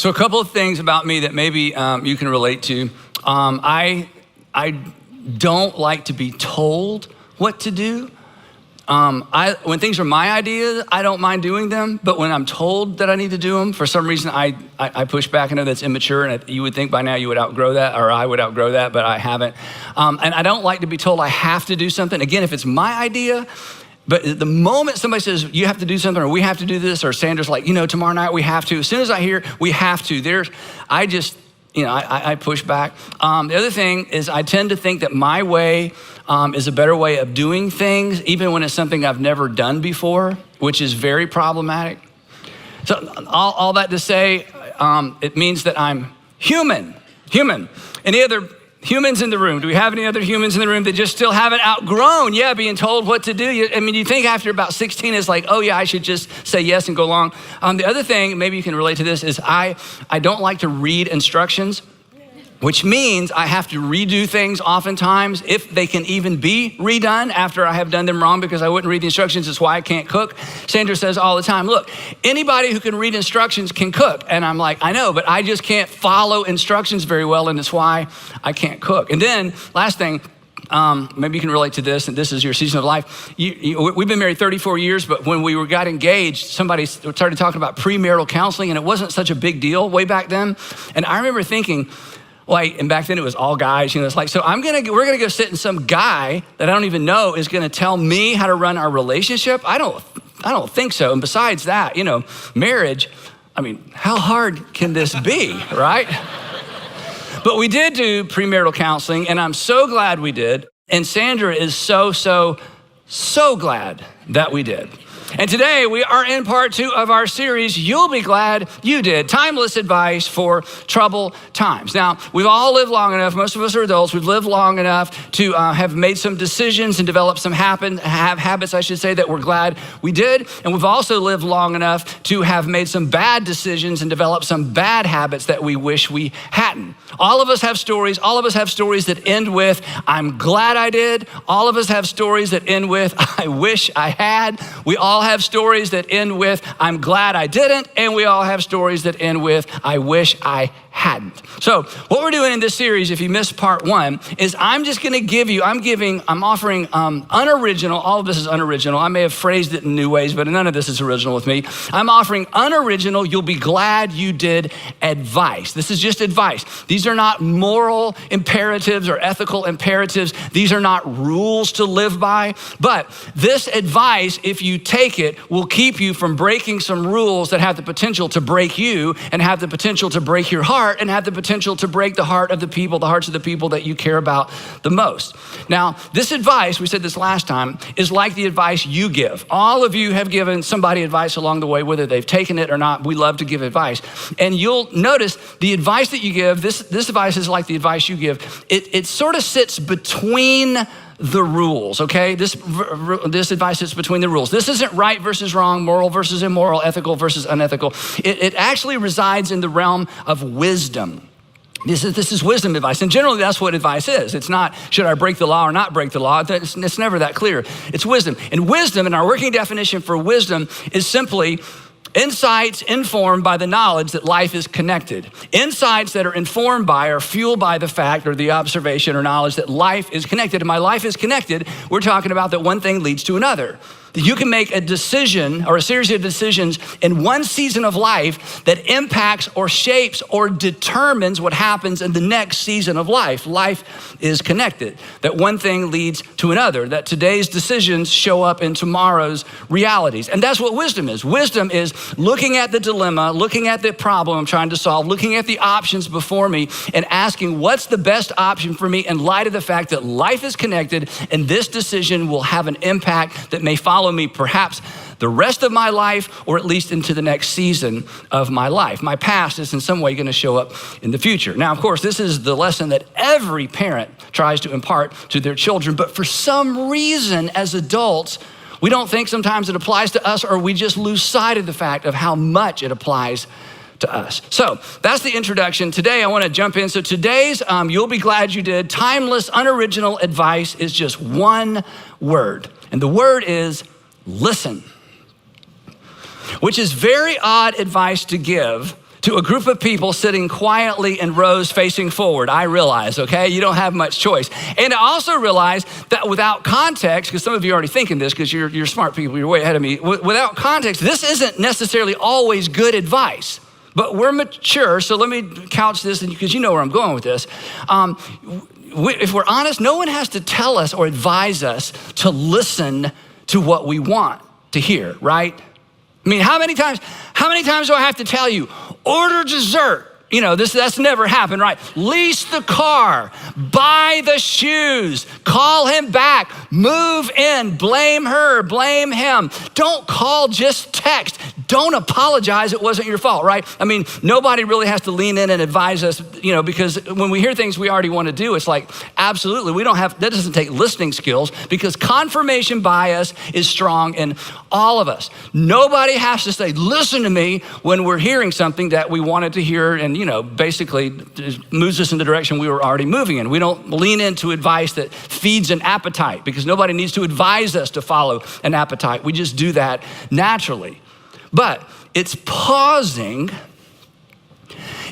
So a couple of things about me that maybe you can relate to. I don't like to be told what to do. When things are my ideas, I don't mind doing them. But when I'm told that I need to do them, for some reason, I push back. I know that's immature, and you would think by now you would outgrow that, or I would outgrow that, but I haven't. And I don't like to be told I have to do something. Again, if it's my idea, but the moment somebody says, you have to do something, or we have to do this, or Sandra's like, tomorrow night we have to. As soon as I hear we have to, I push back. The other thing is I tend to think that my way is a better way of doing things, even when it's something I've never done before, which is very problematic. So all that to say, it means that I'm human. Any other humans in the room? Do we have any other humans in the room that just still haven't outgrown, being told what to do? You think after about 16, it's like, oh yeah, I should just say yes and go along. The other thing, maybe you can relate to this, is I don't like to read instructions, which means I have to redo things oftentimes, if they can even be redone after I have done them wrong, because I wouldn't read the instructions. It's why I can't cook. Sandra says all the time, look, anybody who can read instructions can cook. And I'm like, I know, but I just can't follow instructions very well, and it's why I can't cook. And then last thing, maybe you can relate to this, and this is your season of life. We've been married 34 years, but when we got engaged, somebody started talking about premarital counseling, and it wasn't such a big deal way back then. And I remember thinking, and back then it was all guys, it's like, so we're gonna go sit and some guy that I don't even know is gonna tell me how to run our relationship? I don't think so. And besides that, marriage, how hard can this be, right? But we did do premarital counseling, and I'm so glad we did. And Sandra is so glad that we did. And today we are in part 2 of our series, You'll Be Glad You Did, timeless advice for troubled times. Now, we've all lived long enough, most of us are adults, we've lived long enough to have made some decisions and developed some habits, that we're glad we did. And we've also lived long enough to have made some bad decisions and developed some bad habits that we wish we hadn't. All of us have stories. All of us have stories that end with, I'm glad I did. All of us have stories that end with, I wish I had. We all have stories that end with, I'm glad I didn't. And we all have stories that end with, I wish I hadn't. So what we're doing in this series, if you missed part 1, is I'm offering unoriginal, all of this is unoriginal. I may have phrased it in new ways, but none of this is original with me. I'm offering unoriginal, you'll be glad you did advice. This is just advice. These are not moral imperatives or ethical imperatives. These are not rules to live by. But this advice, if you take it, will keep you from breaking some rules that have the potential to break you and have the potential to break your heart and have the potential to break the hearts of the people that you care about the most. Now, this advice, we said this last time, is like the advice you give. All of you have given somebody advice along the way, whether they've taken it or not. We love to give advice. And you'll notice the advice that you give, this advice is like the advice you give. It sort of sits between the rules, okay? This advice is between the rules. This isn't right versus wrong, moral versus immoral, ethical versus unethical. It actually resides in the realm of wisdom. This is wisdom advice. And generally that's what advice is. It's not, should I break the law or not break the law? It's never that clear. It's wisdom. And wisdom, and our working definition for wisdom, is simply insights informed by the knowledge that life is connected. Insights that are informed by or fueled by the fact or the observation or knowledge that life is connected. And by life is connected, we're talking about that one thing leads to another. That you can make a decision or a series of decisions in one season of life that impacts or shapes or determines what happens in the next season of life. Life is connected. That one thing leads to another. That today's decisions show up in tomorrow's realities. And that's what wisdom is. Wisdom is looking at the dilemma, looking at the problem I'm trying to solve, looking at the options before me and asking what's the best option for me in light of the fact that life is connected and this decision will have an impact that may follow me perhaps the rest of my life or at least into the next season of my life. My past is in some way going to show up in the future. Now, of course, this is the lesson that every parent tries to impart to their children, but for some reason as adults, we don't think sometimes it applies to us, or we just lose sight of the fact of how much it applies to us. So that's the introduction. Today I want to jump in. So today's You'll Be Glad You Did, timeless, unoriginal advice is just one word. And the word is listen, which is very odd advice to give to a group of people sitting quietly in rows facing forward. I realize, okay, you don't have much choice. And I also realize that without context, because some of you are already thinking this because you're smart people, you're way ahead of me. Without context, this isn't necessarily always good advice, but we're mature. So let me couch this because you know where I'm going with this. If we're honest, no one has to tell us or advise us to listen to what we want to hear, right? I mean, how many times do I have to tell you, order dessert? You know, that's never happened, right? Lease the car, buy the shoes, call him back, move in, blame her, blame him. Don't call, just text. Don't apologize, it wasn't your fault, right? I mean, nobody really has to lean in and advise us, you know, because when we hear things we already want to do, it's like, absolutely, that doesn't take listening skills because confirmation bias is strong in all of us. Nobody has to say, listen to me when we're hearing something that we wanted to hear and, you know, basically moves us in the direction we were already moving in. We don't lean into advice that feeds an appetite because nobody needs to advise us to follow an appetite. We just do that naturally. But it's pausing,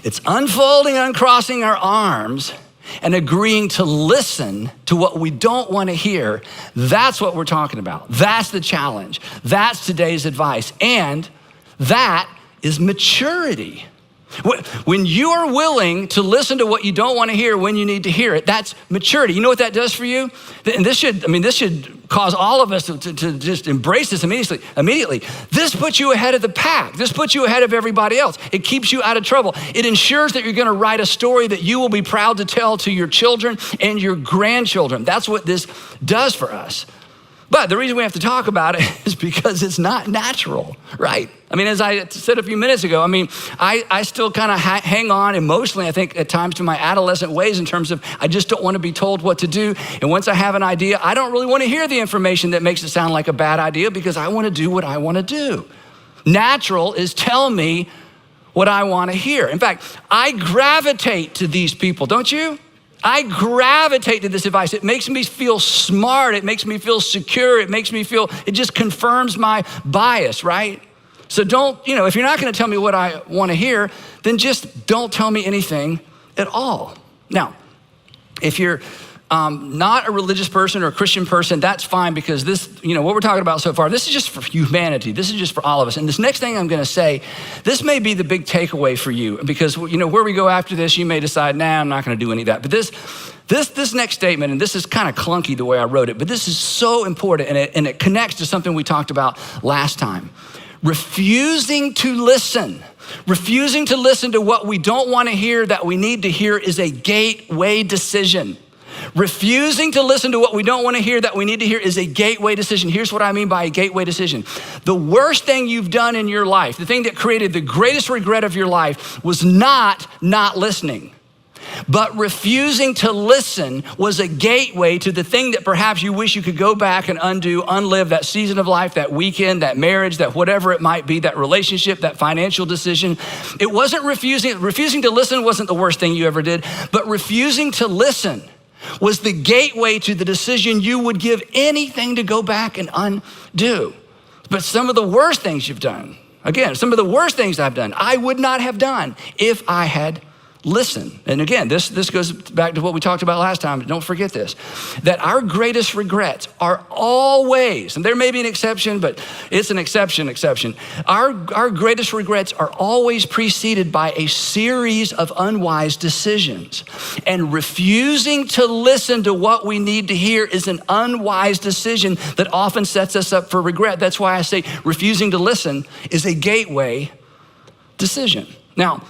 it's unfolding, uncrossing our arms, and agreeing to listen to what we don't want to hear. That's what we're talking about. That's the challenge. That's today's advice. And that is maturity. When you are willing to listen to what you don't want to hear when you need to hear it, that's maturity. You know what that does for you? And this should cause all of us to just embrace this immediately. This puts you ahead of the pack. This puts you ahead of everybody else. It keeps you out of trouble. It ensures that you're going to write a story that you will be proud to tell to your children and your grandchildren. That's what this does for us. But the reason we have to talk about it is because it's not natural, right? I mean, as I said a few minutes ago, I mean, I still kind of hang on emotionally, I think, at times to my adolescent ways in terms of I just don't want to be told what to do. And once I have an idea, I don't really want to hear the information that makes it sound like a bad idea because I want to do what I want to do. Natural is tell me what I want to hear. In fact, I gravitate to these people, don't you? I gravitate to this advice. It makes me feel smart. It makes me feel secure. It just confirms my bias, right? So if you're not going to tell me what I want to hear, then just don't tell me anything at all. Now, if you're not a religious person or a Christian person, that's fine because this, what we're talking about so far, this is just for humanity. This is just for all of us. And this next thing I'm going to say, this may be the big takeaway for you because, where we go after this, you may decide, nah, I'm not going to do any of that. But this next statement, and this is kind of clunky the way I wrote it, but this is so important and it connects to something we talked about last time. Refusing to listen to what we don't want to hear that we need to hear is a gateway decision. Refusing to listen to what we don't want to hear that we need to hear is a gateway decision. Here's what I mean by a gateway decision. The worst thing you've done in your life, the thing that created the greatest regret of your life was not listening. But refusing to listen was a gateway to the thing that perhaps you wish you could go back and unlive that season of life, that weekend, that marriage, that whatever it might be, that relationship, that financial decision. It wasn't refusing to listen wasn't the worst thing you ever did, but refusing to listen was the gateway to the decision you would give anything to go back and undo. But some of the worst things you've done, again, some of the worst things I've done, I would not have done if I had listened. And again, this goes back to what we talked about last time. Don't forget this, that our greatest regrets are always, and there may be an exception, but it's an exception. Our greatest regrets are always preceded by a series of unwise decisions. And refusing to listen to what we need to hear is an unwise decision that often sets us up for regret. That's why I say refusing to listen is a gateway decision. Now,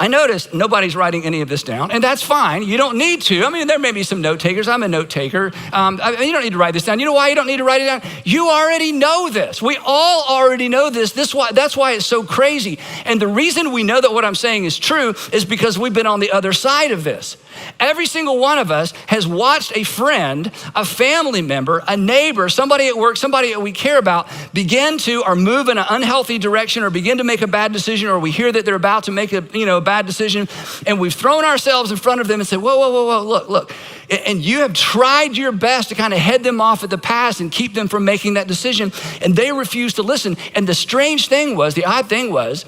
I noticed nobody's writing any of this down, and that's fine. You don't need to. I mean, there may be some note takers. I'm a note taker. You don't need to write this down. You know why you don't need to write it down? You already know this. We all already know this. That's why it's so crazy. And the reason we know that what I'm saying is true is because we've been on the other side of this. Every single one of us has watched a friend, a family member, a neighbor, somebody at work, somebody that we care about begin to or move in an unhealthy direction or begin to make a bad decision, or we hear that they're about to make a bad decision, and we've thrown ourselves in front of them and said, whoa, look. And you have tried your best to kind of head them off at the pass and keep them from making that decision, and they refuse to listen. And the odd thing was,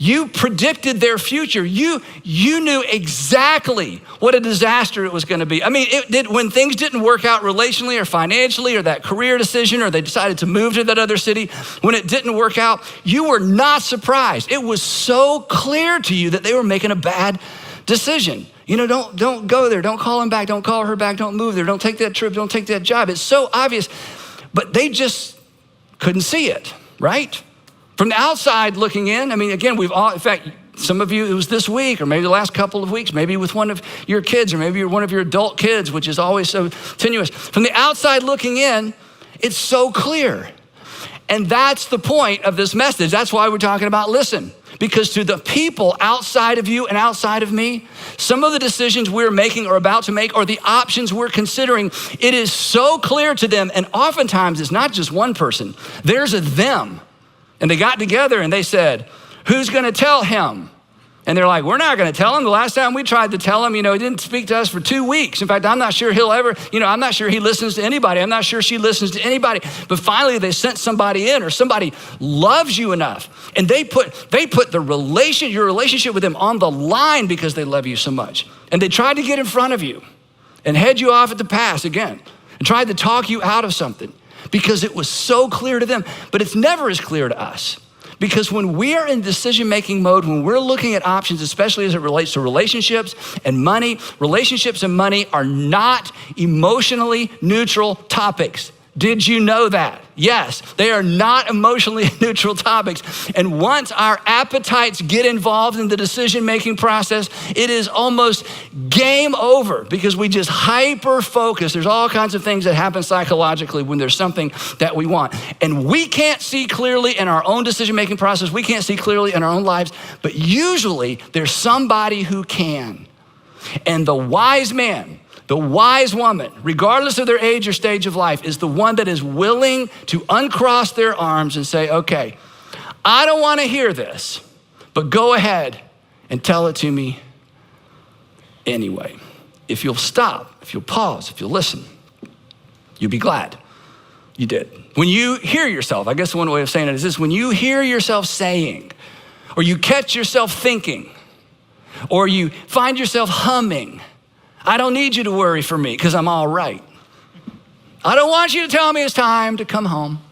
You predicted their future. You knew exactly what a disaster it was going to be. I mean, when things didn't work out relationally or financially or that career decision or they decided to move to that other city, when it didn't work out, you were not surprised. It was so clear to you that they were making a bad decision. You know, don't go there. Don't call him back. Don't call her back. Don't move there. Don't take that trip. Don't take that job. It's so obvious, but they just couldn't see it, right? From the outside looking in, I mean, again, in fact, some of you, it was this week or maybe the last couple of weeks, maybe with one of your kids or maybe one of your adult kids, which is always so tenuous. From the outside looking in, it's so clear. And that's the point of this message. That's why we're talking about listen. Because to the people outside of you and outside of me, some of the decisions we're making or about to make or the options we're considering, it is so clear to them. And oftentimes it's not just one person, there's a them. And they got together and they said, who's gonna tell him? And they're like, we're not gonna tell him. The last time we tried to tell him, he didn't speak to us for 2 weeks. In fact, I'm not sure he'll ever, I'm not sure he listens to anybody. I'm not sure she listens to anybody. But finally they sent somebody in or somebody loves you enough. And they put your relationship with them on the line because they love you so much. And they tried to get in front of you and head you off at the pass again and tried to talk you out of something because it was so clear to them, but it's never as clear to us. Because when we are in decision-making mode, when we're looking at options, especially as it relates to relationships and money, relationships and money are not emotionally neutral topics. Did you know that? Yes, they are not emotionally neutral topics. And once our appetites get involved in the decision-making process, it is almost game over because we just hyper-focus. There's all kinds of things that happen psychologically when there's something that we want. And we can't see clearly in our own decision-making process. We can't see clearly in our own lives, but usually there's somebody who can. And the wise man, the wise woman, regardless of their age or stage of life, is the one that is willing to uncross their arms and say, okay, I don't want to hear this, but go ahead and tell it to me anyway. If you'll stop, if you'll pause, if you'll listen, you'll be glad you did. When you hear yourself, I guess one way of saying it is this, when you hear yourself saying, or you catch yourself thinking, or you find yourself humming, I don't need you to worry for me because I'm all right. I don't want you to tell me it's time to come home.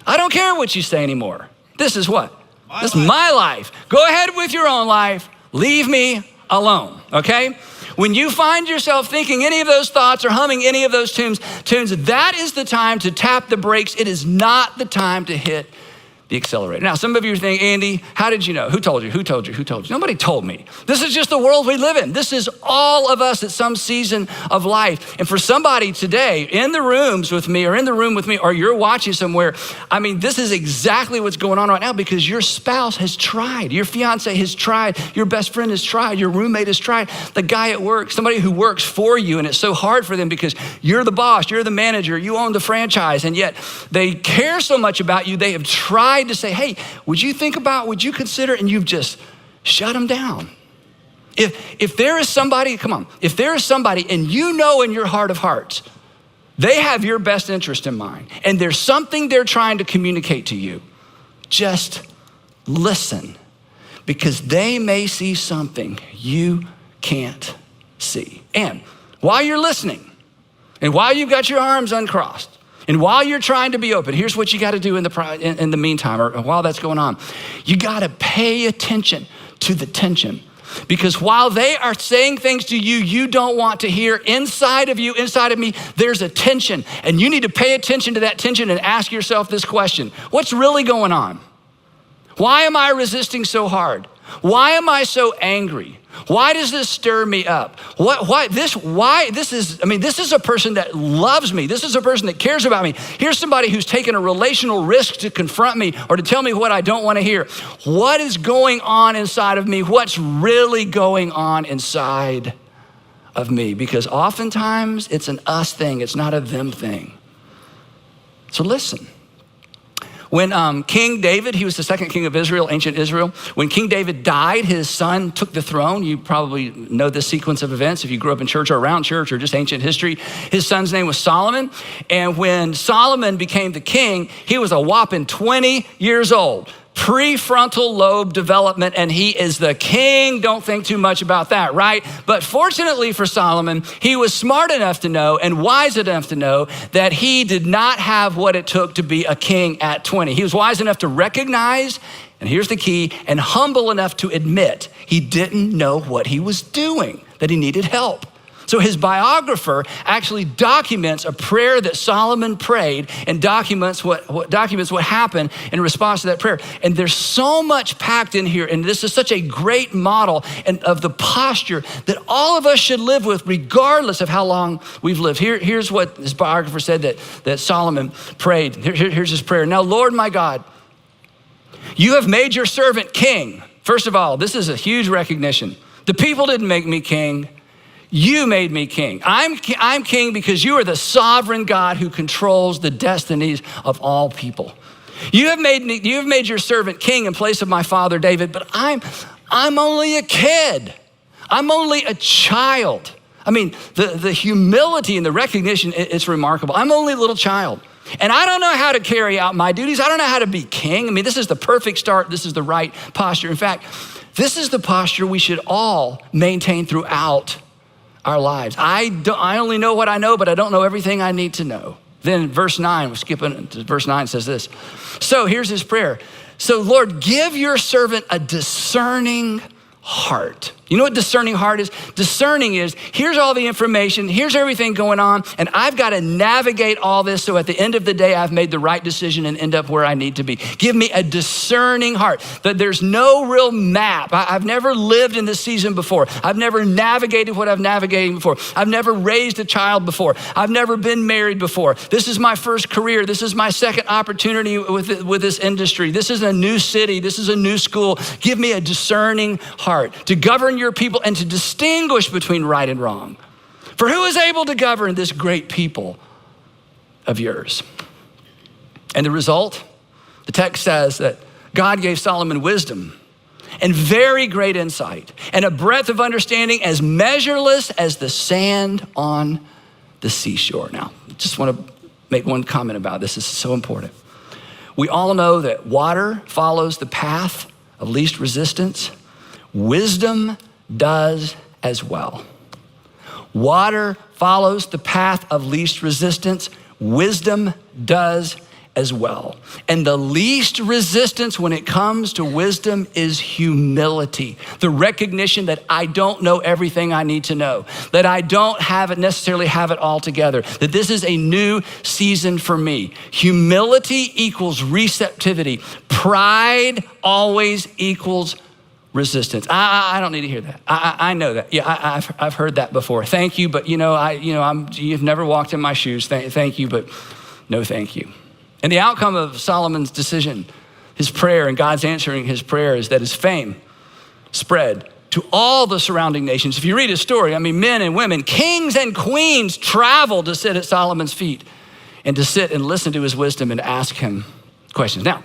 I don't care what you say anymore. This is what? This is my life. Go ahead with your own life. Leave me alone, okay? When you find yourself thinking any of those thoughts or humming any of those tunes, that is the time to tap the brakes. It is not the time to hit the accelerator. Now, some of you are thinking, Andy, how did you know? Who told you? Who told you? Who told you? Nobody told me. This is just the world we live in. This is all of us at some season of life. And for somebody today in the rooms with me or in the room with me, or you're watching somewhere, I mean, this is exactly what's going on right now because your spouse has tried. Your fiance has tried. Your best friend has tried. Your roommate has tried. The guy at work, somebody who works for you, and it's so hard for them because you're the boss, you're the manager, you own the franchise, and yet they care so much about you, they have tried to say, hey, would you consider, and you've just shut them down. If there is somebody, if there is somebody and you know in your heart of hearts, they have your best interest in mind and there's something they're trying to communicate to you, just listen because they may see something you can't see. And while you're listening and while you've got your arms uncrossed, and while you're trying to be open, here's what you got to do in the meantime, or while that's going on. You got to pay attention to the tension. Because while they are saying things to you you don't want to hear, inside of you, inside of me, there's a tension. And you need to pay attention to that tension and ask yourself this question. What's really going on? Why am I resisting so hard? Why am I so angry? Why does this stir me up? This is a person that loves me. This is a person that cares about me. Here's somebody who's taken a relational risk to confront me or to tell me what I don't want to hear. What is going on inside of me? What's really going on inside of me? Because oftentimes it's an us thing. It's not a them thing. So listen. When King David, he was the second king of Israel, ancient Israel. When King David died, his son took the throne. You probably know this sequence of events if you grew up in church or around church or just ancient history. His son's name was Solomon. And when Solomon became the king, he was a whopping 20 years old. prefrontal lobe development, and he is the king. Don't think too much about that, right? But fortunately for Solomon, he was smart enough to know and wise enough to know that he did not have what it took to be a king at 20. He was wise enough to recognize, and here's the key, and humble enough to admit he didn't know what he was doing, that he needed help. So his biographer actually documents a prayer that Solomon prayed and documents what happened in response to that prayer. And there's so much packed in here, and this is such a great model of the posture that all of us should live with regardless of how long we've lived. Here's what his biographer said that Solomon prayed. Here's his prayer. Now, Lord my God, you have made your servant king. First of all, this is a huge recognition. The people didn't make me king. You made me king. I'm king because you are the sovereign God who controls the destinies of all people. You have made your servant king in place of my father David, but I'm only a kid. I'm only a child. I mean, the humility and the recognition, it's remarkable. I'm only a little child. And I don't know how to carry out my duties. I don't know how to be king. I mean, this is the perfect start. This is the right posture. In fact, this is the posture we should all maintain throughout our lives. I only know what I know, but I don't know everything I need to know. Then verse 9, we're skipping to verse 9, says this. So here's his prayer. So Lord, give your servant a discerning heart. You know what discerning heart is? Discerning is, here's all the information, here's everything going on, and I've got to navigate all this so at the end of the day, I've made the right decision and end up where I need to be. Give me a discerning heart, that there's no real map. I've never lived in this season before. I've never navigated what I've navigated before. I've never raised a child before. I've never been married before. This is my first career. This is my second opportunity with this industry. This is a new city. This is a new school. Give me a discerning heart to govern your people and to distinguish between right and wrong. For who is able to govern this great people of yours? And the result, the text says that God gave Solomon wisdom and very great insight and a breadth of understanding as measureless as the sand on the seashore. Now, just want to make one comment about this. This is so important. We all know that water follows the path of least resistance. Wisdom does as well. Water follows the path of least resistance. Wisdom does as well. And the least resistance when it comes to wisdom is humility. The recognition that I don't know everything I need to know, that I don't necessarily have it all together, that this is a new season for me. Humility equals receptivity. Pride always equals resistance. I don't need to hear that. I know that. Yeah, I've heard that before. Thank you, but you've never walked in my shoes. Thank you, but no thank you. And the outcome of Solomon's decision, his prayer and God's answering his prayer is that his fame spread to all the surrounding nations. If you read his story, I mean, men and women, kings and queens traveled to sit at Solomon's feet and to sit and listen to his wisdom and ask him questions. Now,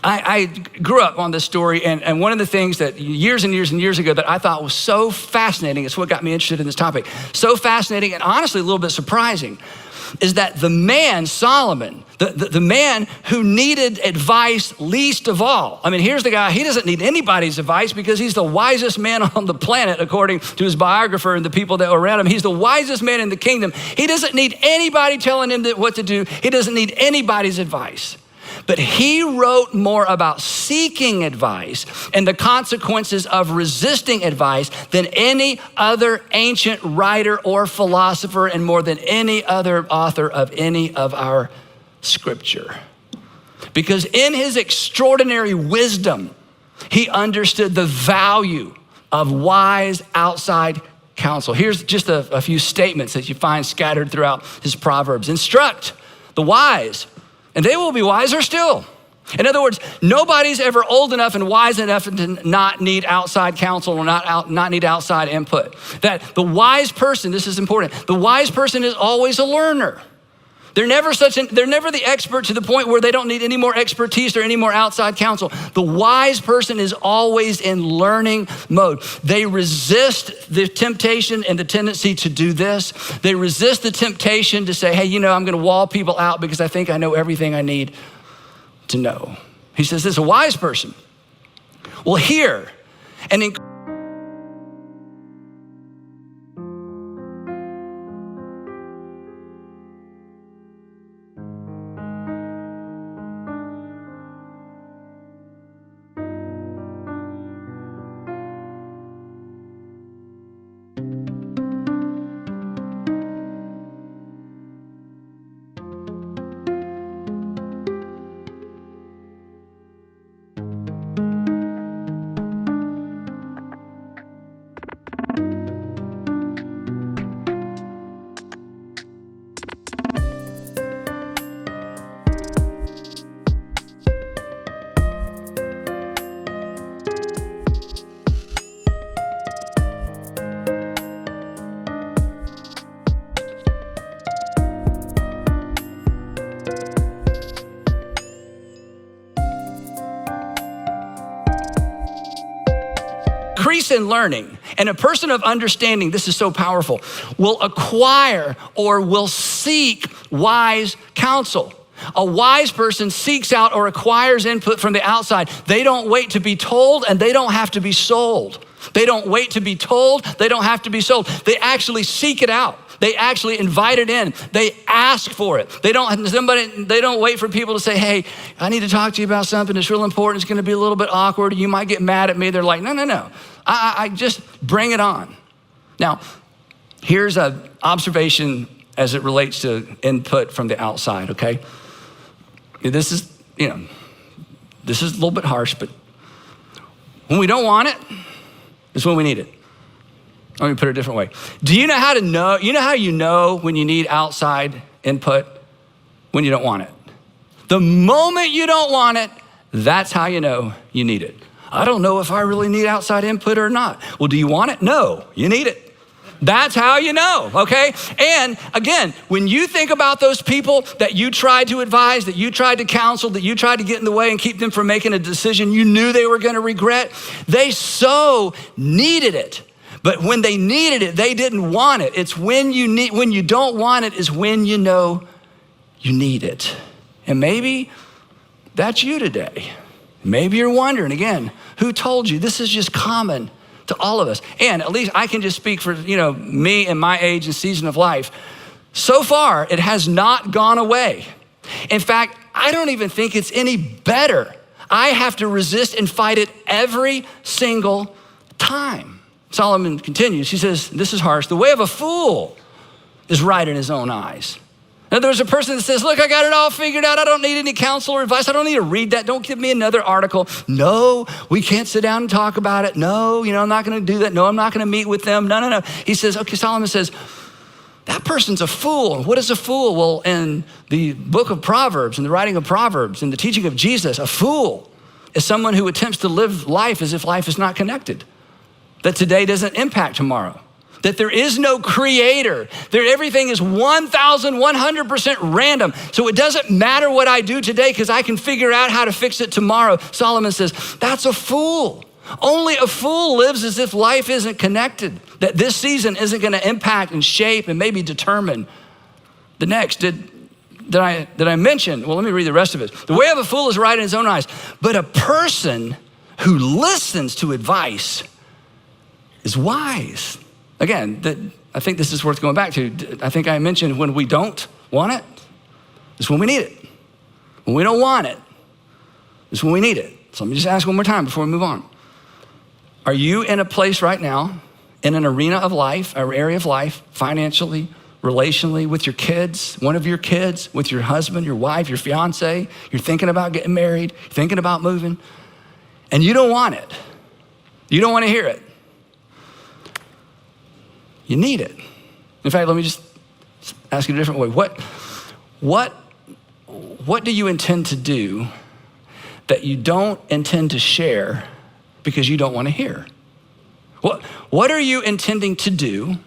I grew up on this story, and one of the things that years and years and years ago that I thought was so fascinating, it's what got me interested in this topic, so fascinating and honestly a little bit surprising, is that the man, Solomon, the man who needed advice least of all. I mean, here's the guy, he doesn't need anybody's advice because he's the wisest man on the planet, according to his biographer and the people that were around him. He's the wisest man in the kingdom. He doesn't need anybody telling him what to do. He doesn't need anybody's advice. But he wrote more about seeking advice and the consequences of resisting advice than any other ancient writer or philosopher, and more than any other author of any of our scripture. Because in his extraordinary wisdom, he understood the value of wise outside counsel. Here's just a few statements that you find scattered throughout his Proverbs. Instruct the wise, and they will be wiser still. In other words, nobody's ever old enough and wise enough to not need outside counsel or not need outside input. That the wise person, this is important, the wise person is always a learner. They're never the expert to the point where they don't need any more expertise or any more outside counsel. The wise person is always in learning mode. They resist the temptation and the tendency to do this. They resist the temptation to say, hey, I'm gonna wall people out because I think I know everything I need to know. He says this, a wise person will hear and increase in learning, and a person of understanding, this is so powerful, will acquire or will seek wise counsel. A wise person seeks out or acquires input from the outside. They don't wait to be told, and they don't have to be sold. They don't wait to be told, they don't have to be sold. They actually seek it out. They actually invite it in. They ask for it. They don't wait for people to say, hey, I need to talk to you about something. It's real important. It's going to be a little bit awkward. You might get mad at me. They're like, no. I just bring it on. Now, here's an observation as it relates to input from the outside, okay? This is a little bit harsh, but when we don't want it, it's when we need it. Let me put it a different way. Do you know how to know? You know how you know when you need outside input? When you don't want it. The moment you don't want it, that's how you know you need it. I don't know if I really need outside input or not. Well, do you want it? No, you need it. That's how you know, okay? And again, when you think about those people that you tried to advise, that you tried to counsel, that you tried to get in the way and keep them from making a decision you knew they were gonna regret, they so needed it. But when they needed it, they didn't want it. It's when you don't want it is when you know you need it. And maybe that's you today. Maybe you're wondering, again, who told you? This is just common to all of us. And at least I can just speak for, me and my age and season of life. So far, it has not gone away. In fact, I don't even think it's any better. I have to resist and fight it every single time. Solomon continues, he says, this is harsh. The way of a fool is right in his own eyes. Now, there's a person that says, look, I got it all figured out. I don't need any counsel or advice. I don't need to read that. Don't give me another article. No, we can't sit down and talk about it. No, I'm not going to do that. No, I'm not going to meet with them. No. He says, okay, Solomon says, that person's a fool. What is a fool? Well, in the book of Proverbs, in the writing of Proverbs, in the teaching of Jesus, a fool is someone who attempts to live life as if life is not connected, that today doesn't impact tomorrow, that there is no creator, that everything is 1,100% random. So it doesn't matter what I do today because I can figure out how to fix it tomorrow. Solomon says, that's a fool. Only a fool lives as if life isn't connected, that this season isn't gonna impact and shape and maybe determine the next. Did I mention? Well, let me read the rest of it. The way of a fool is right in his own eyes, but a person who listens to advice is wise. Again, I think this is worth going back to. I think I mentioned when we don't want it, it's when we need it. When we don't want it, it's when we need it. So let me just ask one more time before we move on. Are you in a place right now, in an arena of life, an area of life, financially, relationally, with your kids, one of your kids, with your husband, your wife, your fiance, you're thinking about getting married, thinking about moving, and you don't want it. You don't want to hear it. You need it. In fact, let me just ask you a different way. What do you intend to do that you don't intend to share because you don't want to hear? What are you intending to do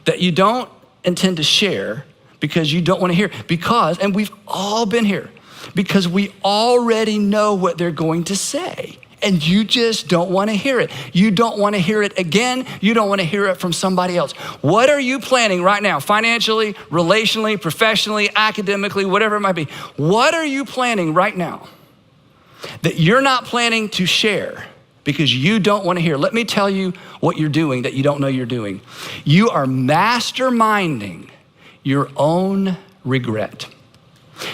that you don't intend to share because you don't want to hear? Because, and we've all been here, because we already know what they're going to say. And you just don't want to hear it. You don't want to hear it again. You don't want to hear it from somebody else. What are you planning right now, financially, relationally, professionally, academically, whatever it might be? What are you planning right now that you're not planning to share because you don't want to hear. Let me tell you what you're doing that you don't know you're doing. You are masterminding your own regret.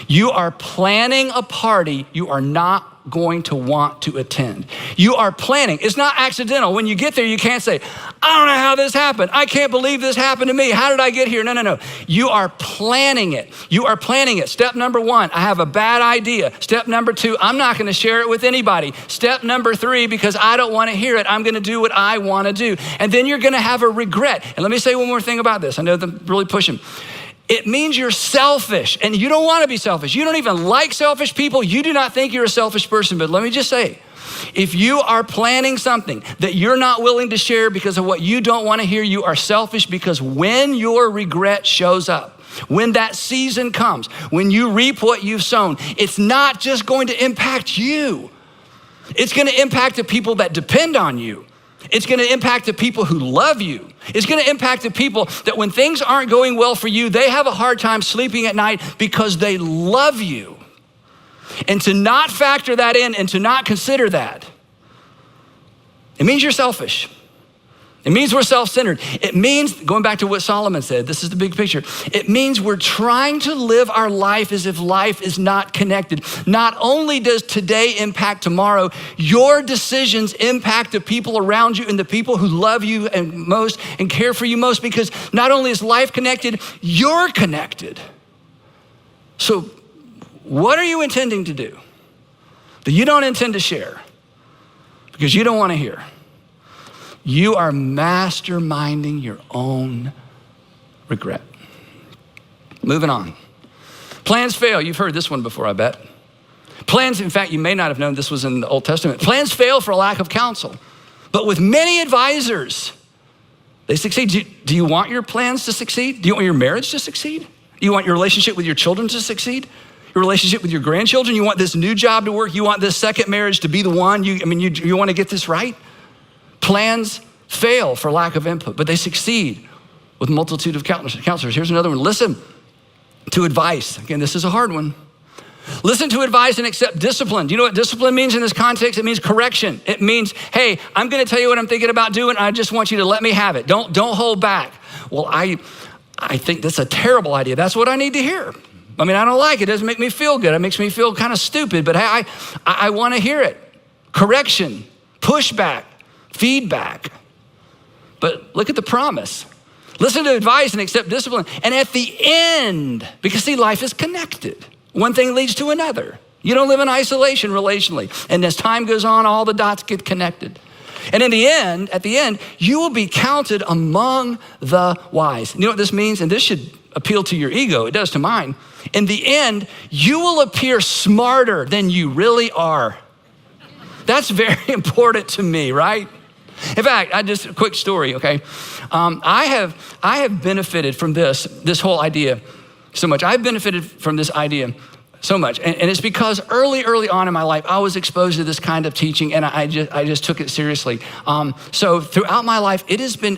You are planning a party you are not going to want to attend. You are planning. It's not accidental. When you get there, you can't say, I don't know how this happened. I can't believe this happened to me. How did I get here? No. You are planning it. You are planning it. Step number 1, I have a bad idea. Step number 2, I'm not going to share it with anybody. Step number 3, because I don't want to hear it, I'm going to do what I want to do. And then you're going to have a regret. And let me say one more thing about this. I know I'm really pushing. It means you're selfish, and you don't want to be selfish. You don't even like selfish people. You do not think you're a selfish person, but let me just say, if you are planning something that you're not willing to share because of what you don't want to hear, you are selfish, because when your regret shows up, when that season comes, when you reap what you've sown, it's not just going to impact you. It's going to impact the people that depend on you. It's going to impact the people who love you. It's going to impact the people that when things aren't going well for you, they have a hard time sleeping at night because they love you. And to not factor that in and to not consider that, it means you're selfish. It means we're self-centered. It means, going back to what Solomon said, this is the big picture. It means we're trying to live our life as if life is not connected. Not only does today impact tomorrow, your decisions impact the people around you and the people who love you and most and care for you most, because not only is life connected, you're connected. So what are you intending to do that you don't intend to share because you don't want to hear? You are masterminding your own regret. Moving on. Plans fail. You've heard this one before, I bet. Plans, in fact, you may not have known this was in the Old Testament. Plans fail for a lack of counsel, but with many advisors, they succeed. Do you want your plans to succeed? Do you want your marriage to succeed? Do you want your relationship with your children to succeed? Your relationship with your grandchildren? You want this new job to work? You want this second marriage to be the one? You want to get this right? Plans fail for lack of input, but they succeed with a multitude of counselors. Here's another one. Listen to advice. Again, this is a hard one. Listen to advice and accept discipline. Do you know what discipline means in this context? It means correction. It means, hey, I'm going to tell you what I'm thinking about doing. I just want you to let me have it. Don't hold back. Well, I think that's a terrible idea. That's what I need to hear. I don't like it. It doesn't make me feel good. It makes me feel kind of stupid, but hey, I want to hear it. Correction, pushback, feedback. But look at the promise. Listen to advice and accept discipline. And at the end, because see, life is connected. One thing leads to another. You don't live in isolation relationally. And as time goes on, all the dots get connected. And at the end, you will be counted among the wise. You know what this means? And this should appeal to your ego. It does to mine. In the end, you will appear smarter than you really are. That's very important to me, right? In fact, just a quick story, okay? I have benefited from this whole idea so much. I've benefited from this idea so much. And it's because early on in my life, I was exposed to this kind of teaching, and I just took it seriously. So throughout my life,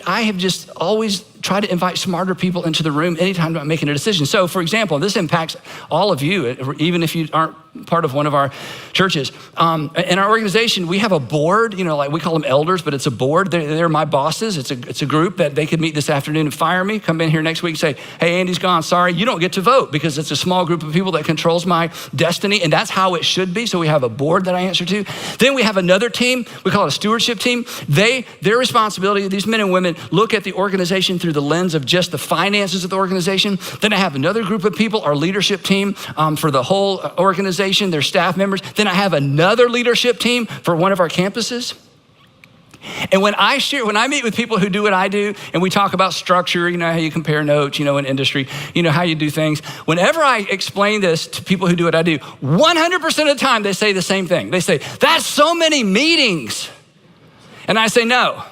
I have just always tried to invite smarter people into the room anytime I'm making a decision. So for example, this impacts all of you, even if you aren't part of one of our churches. In our organization, we have a board, like we call them elders, but it's a board. They're my bosses. It's a group that they could meet this afternoon and fire me, come in here next week and say, hey, Andy's gone. Sorry, you don't get to vote, because it's a small group of people that controls my destiny, and that's how it should be. So we have a board that I answer to. Then we have another team. We call it a stewardship team. Their responsibility, these men and women, look at the organization through the lens of just the finances of the organization. Then I have another group of people, our leadership team, for the whole organization, their staff members. Then I have another leadership team for one of our campuses. And when I meet with people who do what I do, and we talk about structure, how you compare notes, in industry, how you do things. Whenever I explain this to people who do what I do, 100% of the time they say the same thing. They say, that's so many meetings. And I say, no,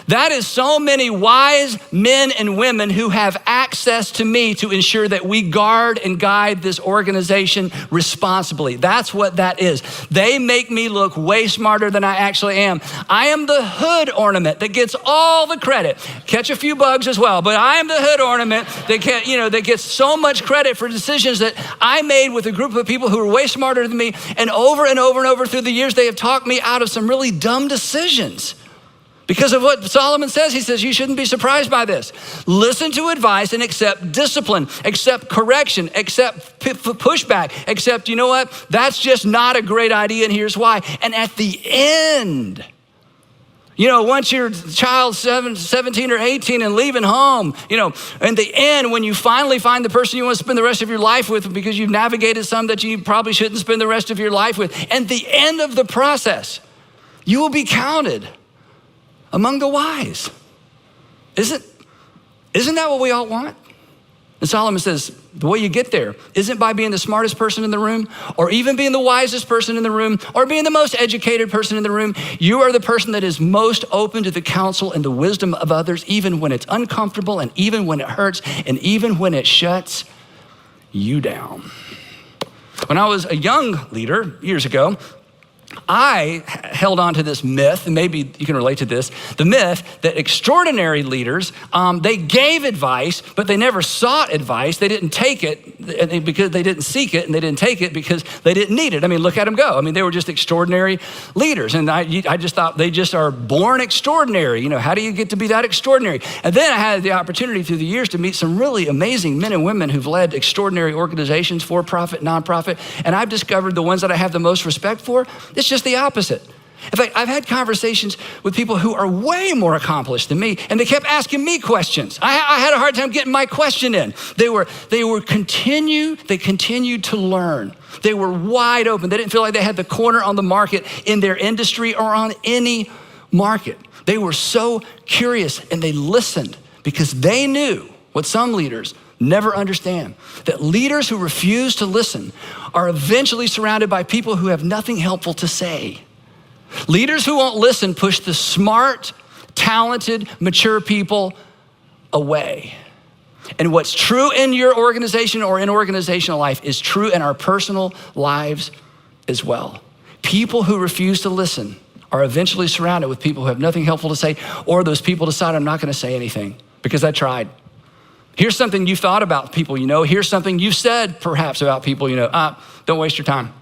That is so many wise men and women who have access to me to ensure that we guard and guide this organization responsibly. That's what that is. They make me look way smarter than I actually am. I am the hood ornament that gets all the credit. Catch a few bugs as well, but I am the hood ornament that gets so much credit for decisions that I made with a group of people who are way smarter than me. And over and over and over through the years, they have talked me out of some really dumb decisions. Because of what Solomon says, he says, you shouldn't be surprised by this. Listen to advice and accept discipline, accept correction, accept pushback, accept, you know what? That's just not a great idea, and here's why. And at the end, once your child's 17 or 18 and leaving home, in the end, when you finally find the person you want to spend the rest of your life with because you've navigated some that you probably shouldn't spend the rest of your life with, at the end of the process, you will be counted among the wise. Isn't that what we all want? And Solomon says, the way you get there isn't by being the smartest person in the room or even being the wisest person in the room or being the most educated person in the room. You are the person that is most open to the counsel and the wisdom of others, even when it's uncomfortable and even when it hurts and even when it shuts you down. When I was a young leader years ago, I held on to this myth, and maybe you can relate to this, the myth that extraordinary leaders, they gave advice, but they never sought advice. They didn't take it because they didn't seek it, and they didn't take it because they didn't need it. I mean, look at them go. I mean, they were just extraordinary leaders, and I just thought they just are born extraordinary. How do you get to be that extraordinary? And then I had the opportunity through the years to meet some really amazing men and women who've led extraordinary organizations, for-profit, nonprofit, and I've discovered the ones that I have the most respect for, it's just the opposite. In fact, I've had conversations with people who are way more accomplished than me, and they kept asking me questions. I had a hard time getting my question in. They continued to learn. They were wide open. They didn't feel like they had the corner on the market in their industry or on any market. They were so curious, and they listened because they knew what some leaders never understand, that leaders who refuse to listen are eventually surrounded by people who have nothing helpful to say. Leaders who won't listen push the smart, talented, mature people away. And what's true in your organization or in organizational life is true in our personal lives as well. People who refuse to listen are eventually surrounded with people who have nothing helpful to say, or those people decide, I'm not going to say anything because I tried. Here's something you thought about people, Here's something you've said perhaps about people, don't waste your time.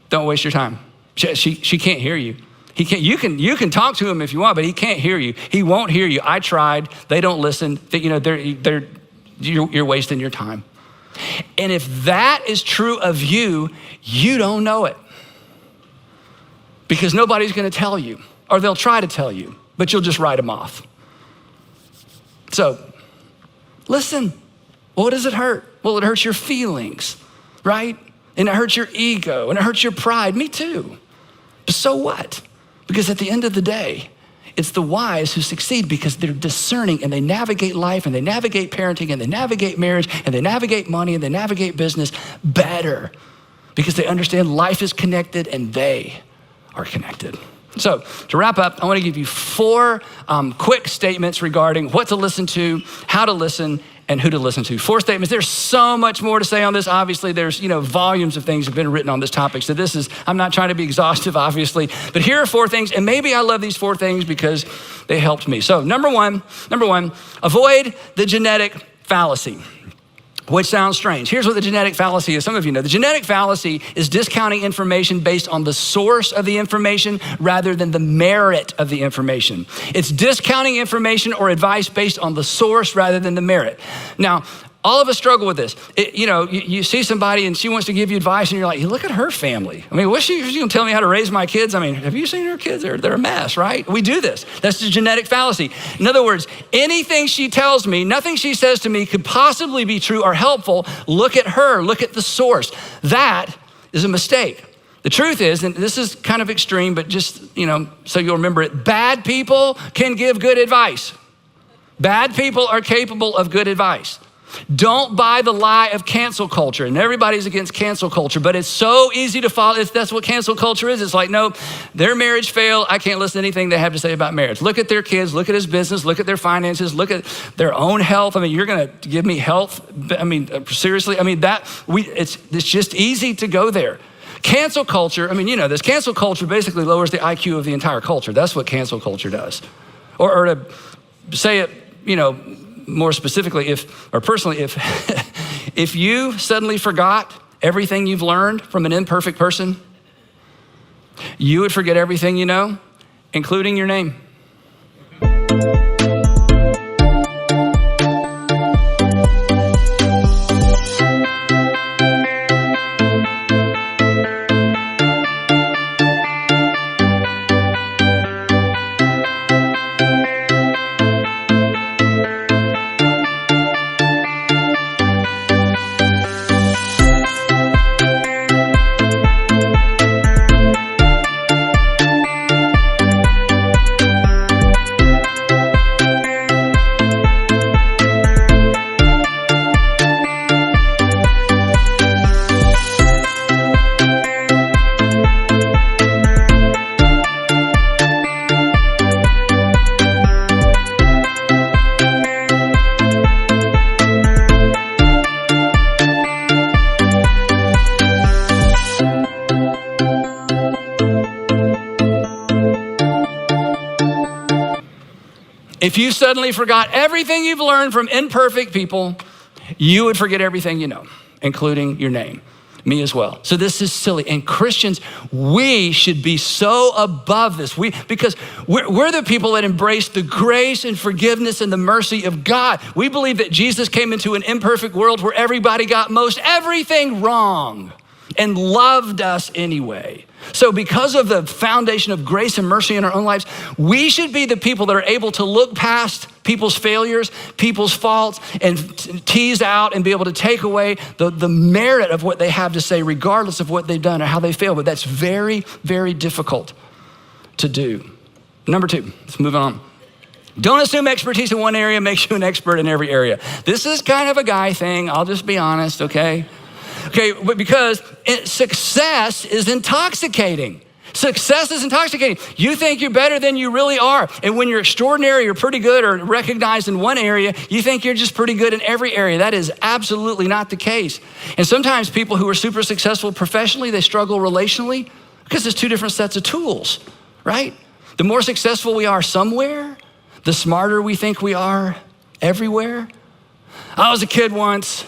Don't waste your time. She can't hear you. He can't. You can talk to him if you want, but he can't hear you. He won't hear you. I tried. They don't listen. You're wasting your time. And if that is true of you, you don't know it. Because nobody's going to tell you, or they'll try to tell you, but you'll just write them off. So, listen. What does it hurt? Well, it hurts your feelings, right? And it hurts your ego, and it hurts your pride. Me too. But so what? Because at the end of the day, it's the wise who succeed because they're discerning and they navigate life and they navigate parenting and they navigate marriage and they navigate money and they navigate business better because they understand life is connected and they are connected. So to wrap up, I want to give you 4 quick statements regarding what to listen to, how to listen, and who to listen to. 4 statements. There's so much more to say on this. Obviously, there's volumes of things have been written on this topic. So I'm not trying to be exhaustive, obviously, but here are 4 things, and maybe I love these 4 things because they helped me. So number one, avoid the genetic fallacy, which sounds strange. Here's what the genetic fallacy is. Some of you know. The genetic fallacy is discounting information based on the source of the information rather than the merit of the information. It's discounting information or advice based on the source rather than the merit. Now, all of us struggle with this. You see somebody and she wants to give you advice and you're like, look at her family. I mean, what's she gonna tell me how to raise my kids? I mean, have you seen her kids? They're a mess, right? We do this. That's the genetic fallacy. In other words, anything she tells me, nothing she says to me could possibly be true or helpful. Look at her, look at the source. That is a mistake. The truth is, and this is kind of extreme, but just, so you'll remember it, bad people can give good advice. Bad people are capable of good advice. Don't buy the lie of cancel culture. And everybody's against cancel culture, but it's so easy to follow. That's what cancel culture is. It's like, no, their marriage failed. I can't listen to anything they have to say about marriage. Look at their kids, look at his business, look at their finances, look at their own health. I mean, you're gonna give me health? I mean, seriously? I mean, it's just easy to go there. Cancel culture, I mean, you know this, cancel culture basically lowers the IQ of the entire culture. That's what cancel culture does. Or to say it, you know, more specifically, if you suddenly forgot everything you've learned from an imperfect person, you would forget everything you know, including your name. If you suddenly forgot everything you've learned from imperfect people, you would forget everything you know, including your name. Me as well. So this is silly. And Christians, we should be so above this. Because we're the people that embrace the grace and forgiveness and the mercy of God. We believe that Jesus came into an imperfect world where everybody got most everything wrong and loved us anyway. So because of the foundation of grace and mercy in our own lives, we should be the people that are able to look past people's failures, people's faults, and tease out and be able to take away the merit of what they have to say, regardless of what they've done or how they failed. But that's very, very difficult to do. Number 2, let's move on. Don't assume expertise in one area makes you an expert in every area. This is kind of a guy thing. I'll just be honest, okay? Okay, but because success is intoxicating. Success is intoxicating. You think you're better than you really are. And when you're extraordinary or pretty good or recognized in one area, you think you're just pretty good in every area. That is absolutely not the case. And sometimes people who are super successful professionally, they struggle relationally because there's 2 different sets of tools, right? The more successful we are somewhere, the smarter we think we are everywhere. I was a kid once.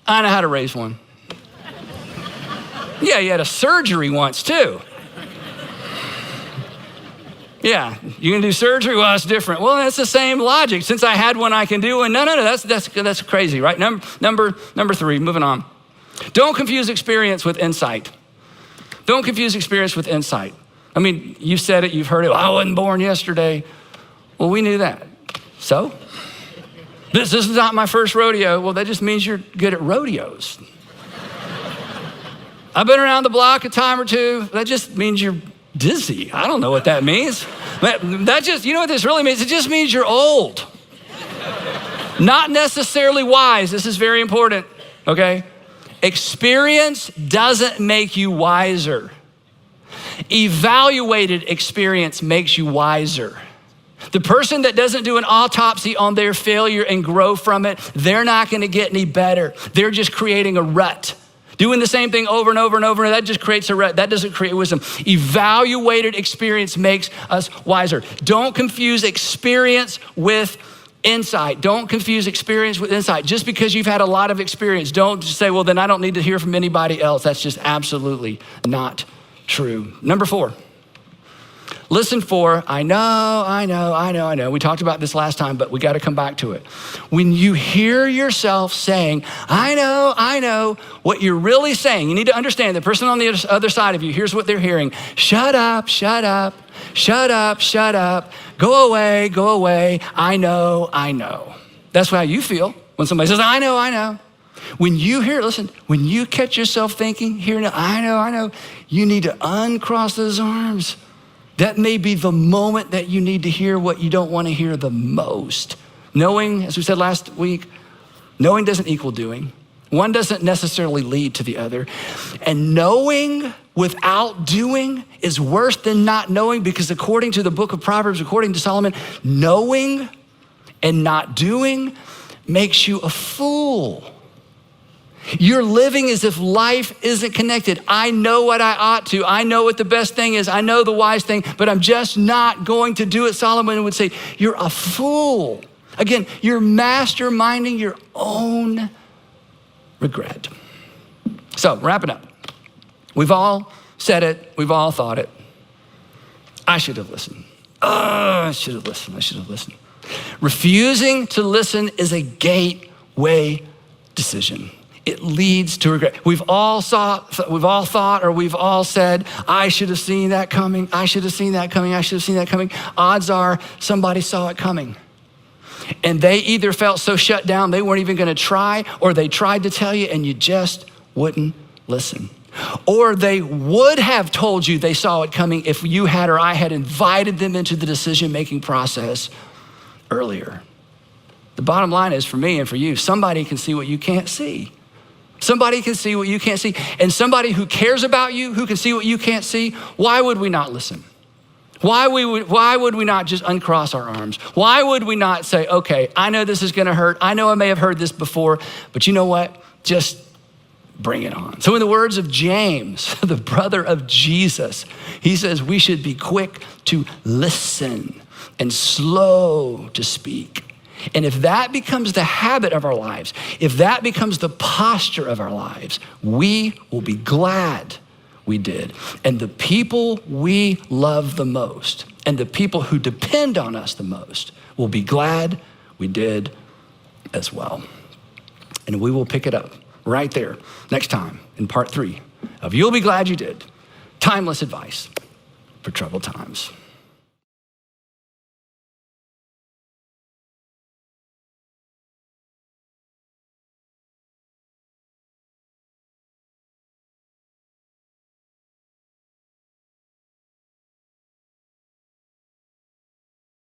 I know how to raise one. Yeah, you had a surgery once too. Yeah, you can do surgery? Well, that's different. Well, that's the same logic. Since I had one, I can do one. No, that's crazy, right? Number 3, moving on. Don't confuse experience with insight. Don't confuse experience with insight. I mean, you said it, you've heard it. Well, I wasn't born yesterday. Well, we knew that. So? This is not my first rodeo. Well, that just means you're good at rodeos. I've been around the block a time or 2. That just means you're dizzy. I don't know what that means. That just, you know what this really means? It just means you're old. Not necessarily wise. This is very important, okay? Experience doesn't make you wiser. Evaluated experience makes you wiser. The person that doesn't do an autopsy on their failure and grow from it, they're not gonna get any better. They're just creating a rut. Doing the same thing over and over and over, that just creates a rut. That doesn't create wisdom. Evaluated experience makes us wiser. Don't confuse experience with insight. Don't confuse experience with insight. Just because you've had a lot of experience, don't just say, well, then I don't need to hear from anybody else. That's just absolutely not true. Number 4. Listen for, I know. We talked about this last time, but we got to come back to it. When you hear yourself saying, I know, what you're really saying, you need to understand the person on the other side of you, here's what they're hearing. Shut up. Go away. I know. That's how you feel when somebody says, I know. When you hear, listen, when you catch yourself thinking, hearing, I know, you need to uncross those arms. That may be the moment that you need to hear what you don't want to hear the most. Knowing, as we said last week, Knowing doesn't equal doing. One doesn't necessarily lead to the other. And knowing without doing is worse than not knowing, because according to the book of Proverbs, according to Solomon, knowing and not doing makes you a fool. You're living as if life isn't connected. I know what I ought to. I know what the best thing is. I know the wise thing, but I'm just not going to do it. Solomon would say, you're a fool. Again, you're masterminding your own regret. So, wrapping up. We've all said it. We've all thought it. I should have listened. I should have listened. Refusing to listen is a gateway decision. It leads to regret. We've all thought, or we've all said, I should have seen that coming. I should have seen that coming. I should have seen that coming. Odds are somebody saw it coming. And they either felt so shut down, they weren't even gonna try, or they tried to tell you and you just wouldn't listen. Or they would have told you they saw it coming if you had or I had invited them into the decision-making process earlier. The bottom line is, for me and for you, somebody can see what you can't see. Somebody can see what you can't see. And somebody who cares about you, who can see what you can't see, why would we not listen? Why would we not just uncross our arms? Why would we not say, okay, I know this is gonna hurt. I know I may have heard this before, but you know what? Just bring it on. So in the words of James, the brother of Jesus, he says we should be quick to listen and slow to speak. And if that becomes the habit of our lives, if that becomes the posture of our lives, we will be glad we did. And the people we love the most, and the people who depend on us the most, will be glad we did as well. And we will pick it up right there next time in part 3 of You'll Be Glad You Did, Timeless Advice for Troubled Times.